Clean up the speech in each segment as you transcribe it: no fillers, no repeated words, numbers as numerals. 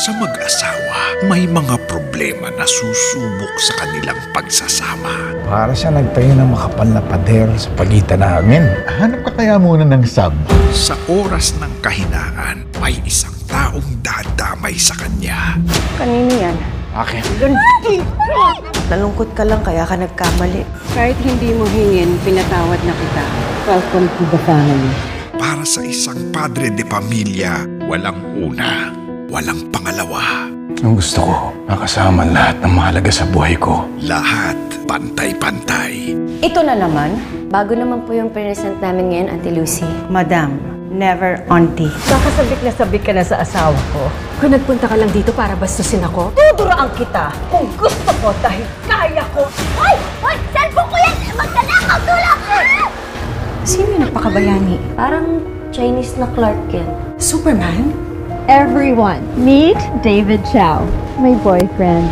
Sa mag-asawa, may mga problema na susubok sa kanilang pagsasama. Para siya nagtayo ng makapal na pader sa pagitan namin. Hanap ka kaya muna ng sub. Sa oras ng kahinaan, may isang taong dadamay sa kanya. Kanino yan? Akin. Nalungkot ka lang kaya ka nagkamali. Kahit hindi mo hingin, pinatawad na kita. Welcome to the family. Para sa isang padre de pamilya, walang una, walang pangalawa. Ang gusto ko, makasama lahat ng mahalaga sa buhay ko. Lahat pantay-pantay. Ito na naman. Bago naman po yung present namin ngayon, Auntie Lucy. Madam, never auntie. Kakasabik na sabik ka na sa asawa ko. Kung nagpunta ka lang dito para bastusin ako, Tuduraan kita kung gusto ko dahil kaya ko. Hoy! Hoy! Cellphone ko yan! Magdanakaw! Tulak! Sino yung napakabayani? Parang Chinese na Clark Kent. Superman? Everyone, meet David Chow, my boyfriend.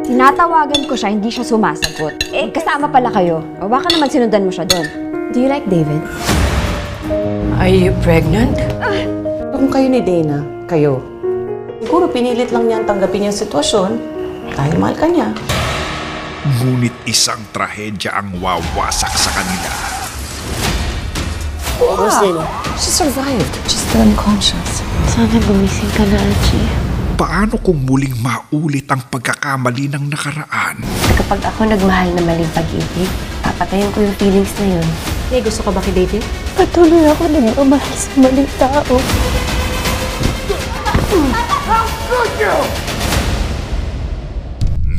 Tinatawagan ko siya, hindi siya sumasagot. Eh, kasama pala kayo. O baka naman sinundan mo siya doon. Do you like David? Are you pregnant? Kung kayo ni Dana, kayo. Siguro pinilit lang niya tanggapin yung sitwasyon dahil mahal ka niya. Ngunit isang trahedya ang wawasak sa kanila. She survived. She's still unconscious. Sana gumising ka na, Archie. Paano kung muling maulit ang pagkakamali ng nakaraan? Kapag ako nagmahal na maling pag-ibig, papatayin ko yung feelings na yun. may gusto ka ba kay David? Patuloy ako nagmamahal sa maling tao.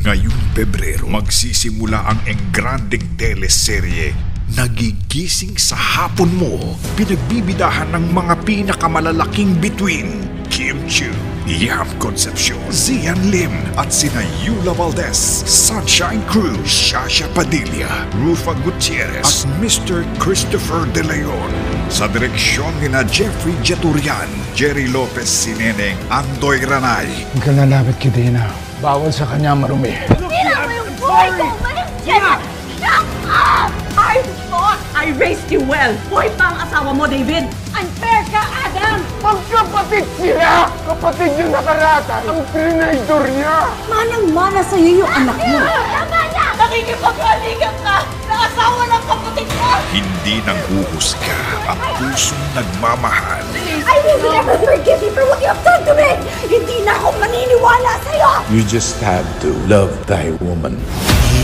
Ngayong Pebrero, magsisimula ang engranding teleserye Nagigising sa Hapon Mo. Pinagbibidahan ng mga pinakamalalaking bituin. Kim Chiu, Yam Concepcion, Zian Lim at sina Yula Valdez, Sunshine Cruz, Shasha Padilla, Rufa Gutierrez at Mr. Christopher De Leon. Sa direksyon nina Jeffrey Jaturian, Jerry Lopez Sineneng, Andoy Ranay. Huwag ka lalapit kay Dana. Bawal sa kanya marumi. Tira mo yung buhay ko! Umalis dyan! Shut up! I thought I raised you well. Buhay pa ang asawa mo, David. Unfair ka, Adam! Magkapatid sila! Kapatid yung nakarata! Ang trinaydor niya! Manang-mana sa'yo yung anak mo. Tama na! Nakikipag-aligan ka na asawa ng kapatid mo! Hindi nang uhusga ang pusong nagmamahal. I will never forgive you for what you have done to me! Hindi na ako maniniwala sa'yo! You just have to love thy woman.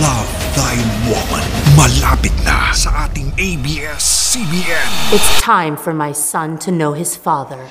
Love Thy Woman. Malapit na sa ating ABS-CBN. It's time for my son to know his father.